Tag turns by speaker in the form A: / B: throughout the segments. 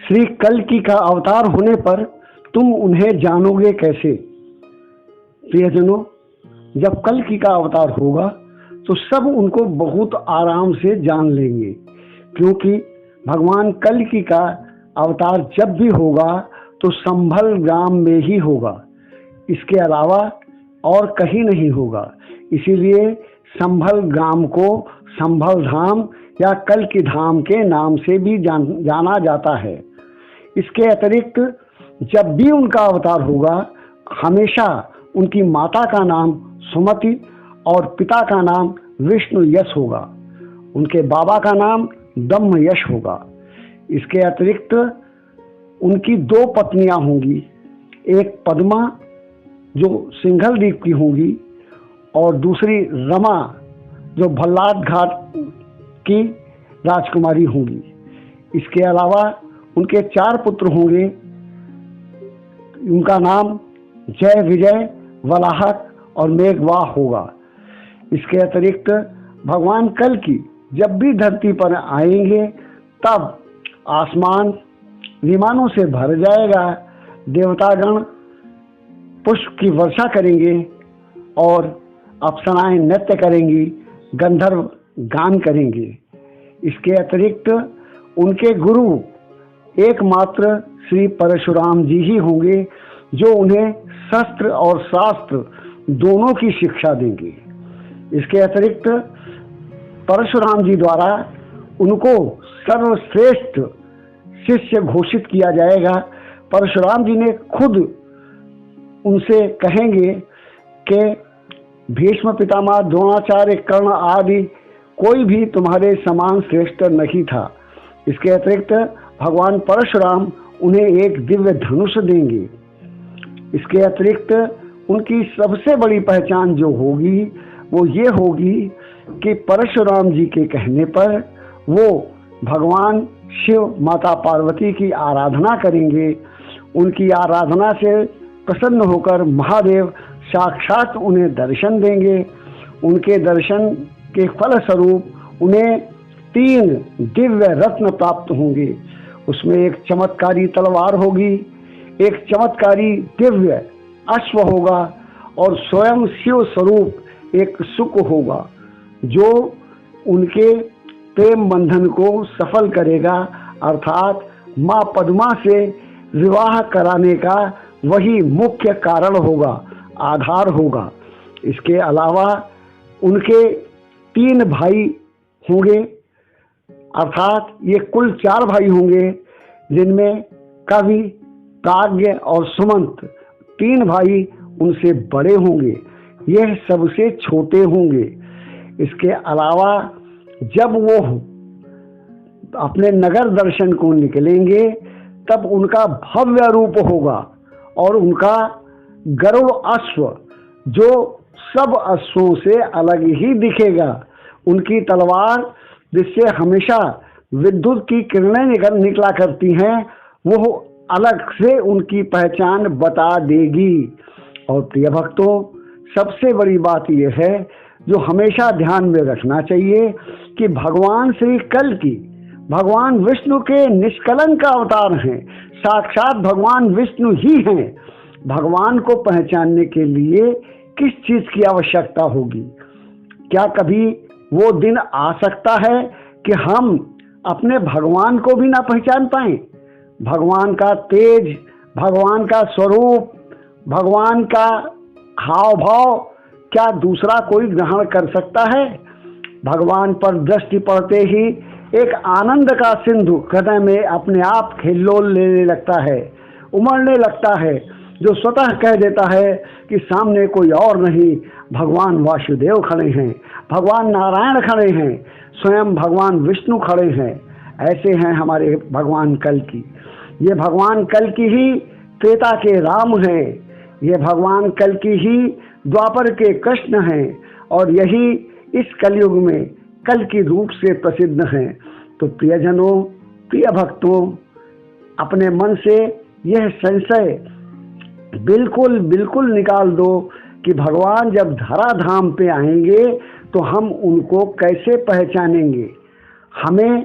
A: श्री कल्कि का अवतार होने पर तुम उन्हें जानोगे कैसे? प्रियजनों, जब कल्कि का अवतार होगा तो सब उनको बहुत आराम से जान लेंगे, क्योंकि भगवान कल्कि का अवतार जब भी होगा तो संभल ग्राम में ही होगा, इसके अलावा और कहीं नहीं होगा। इसीलिए संभल ग्राम को संभल धाम या कल्कि धाम के नाम से भी जाना जाता है। इसके अतिरिक्त जब भी उनका अवतार होगा, हमेशा उनकी माता का नाम सुमति और पिता का नाम विष्णु यश होगा। उनके बाबा का नाम ब्रह्म यश होगा। इसके अतिरिक्त उनकी 2 पत्नियां होंगी, एक पद्मा जो सिंघल द्वीप की होंगी और दूसरी रमा जो भल्लाद घाट की राजकुमारी होंगी। इसके अलावा उनके 4 पुत्र होंगे। उनका नाम जय विजय, वलाहक और मेघवाह होगा। इसके अतिरिक्त भगवान कल्कि जब भी धरती पर आएंगे तब आसमान विमानों से भर जाएगा, देवतागण पुष्प की वर्षा करेंगे और अप्सराएं नृत्य करेंगी, गंधर्व गान करेंगे। इसके अतिरिक्त उनके गुरु एकमात्र श्री परशुराम जी ही होंगे, जो उन्हें शस्त्र और शास्त्र दोनों की शिक्षा देंगे। इसके अतिरिक्त परशुराम जी द्वारा उनको सर्वश्रेष्ठ शिष्य घोषित किया जाएगा। परशुराम जी ने खुद उनसे कहेंगे कि भीष्म पितामह, द्रोणाचार्य, कर्ण आदि कोई भी तुम्हारे समान श्रेष्ठ नहीं था। इसके अतिरिक्त भगवान परशुराम उन्हें एक दिव्य धनुष देंगे। इसके अतिरिक्त उनकी सबसे बड़ी पहचान जो होगी वो ये होगी कि परशुराम जी के कहने पर वो भगवान शिव, माता पार्वती की आराधना करेंगे। उनकी आराधना से प्रसन्न होकर महादेव साक्षात उन्हें दर्शन देंगे। उनके दर्शन के फलस्वरूप उन्हें 3 दिव्य रत्न प्राप्त होंगे। उसमें एक चमत्कारी तलवार होगी, एक चमत्कारी दिव्य अश्व होगा और स्वयं शिव स्वरूप एक सुक होगा, जो उनके प्रेम बंधन को सफल करेगा, अर्थात माँ पद्मा से विवाह कराने का वही मुख्य कारण होगा, आधार होगा। इसके अलावा उनके 3 भाई होंगे, अर्थात ये कुल 4 भाई होंगे, जिनमें कवि, प्राज्ञ और सुमंत 3 भाई उनसे बड़े होंगे। यह सबसे छोटे होंगे। इसके अलावा जब वो अपने नगर दर्शन को निकलेंगे तब उनका भव्य रूप होगा और उनका गरुड़ अश्व जो सब अश्वों से अलग ही दिखेगा। उनकी तलवार जिससे हमेशा विद्युत की किरणें निकला करती हैं, वो अलग से उनकी पहचान बता देगी। और प्रिय भक्तों, सबसे बड़ी बात यह है जो हमेशा ध्यान में रखना चाहिए कि भगवान श्री कल्कि भगवान विष्णु के निष्कलंक अवतार हैं। साक्षात भगवान विष्णु ही हैं। भगवान को पहचानने के लिए किस चीज की आवश्यकता होगी? क्या कभी वो दिन आ सकता है कि हम अपने भगवान को भी ना पहचान पाएं? भगवान का तेज, भगवान का स्वरूप, भगवान का हाव भाव क्या दूसरा कोई ग्रहण कर सकता है? भगवान पर दृष्टि पड़ते ही एक आनंद का सिंधु हृदय में अपने आप हिल्लोल लेने लगता है, उमड़ने लगता है, जो स्वतः कह देता है कि सामने कोई और नहीं, भगवान वासुदेव खड़े हैं, भगवान नारायण खड़े हैं, स्वयं भगवान विष्णु खड़े हैं। ऐसे हैं हमारे भगवान कल्कि। ये भगवान कल्कि ही त्रेता के राम हैं, ये भगवान कल्कि ही द्वापर के कृष्ण हैं और यही इस कलयुग में कल्कि रूप से प्रसिद्ध हैं। तो प्रियजनों, प्रिय भक्तों, अपने मन से यह संशय बिल्कुल बिल्कुल निकाल दो कि भगवान जब धरा धाम पे आएंगे तो हम उनको कैसे पहचानेंगे। हमें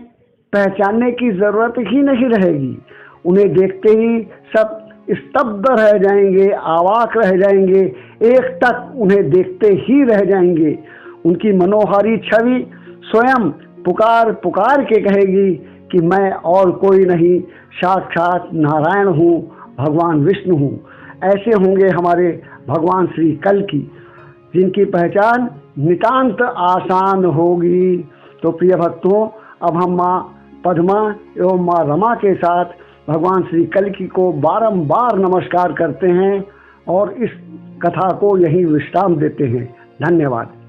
A: पहचानने की ज़रूरत ही नहीं रहेगी। उन्हें देखते ही सब स्तब्ध रह जाएंगे, अवाक रह जाएंगे, एक टक उन्हें देखते ही रह जाएंगे। उनकी मनोहारी छवि स्वयं पुकार पुकार के कहेगी कि मैं और कोई नहीं, साक्षात नारायण हूँ, भगवान विष्णु हूँ। ऐसे होंगे हमारे भगवान श्री कल्कि, जिनकी पहचान नितांत आसान होगी। तो प्रिय भक्तों, अब हम माँ पद्मा एवं माँ रमा के साथ भगवान श्री कल्कि को बारंबार नमस्कार करते हैं और इस कथा को यहीं विश्राम देते हैं। धन्यवाद।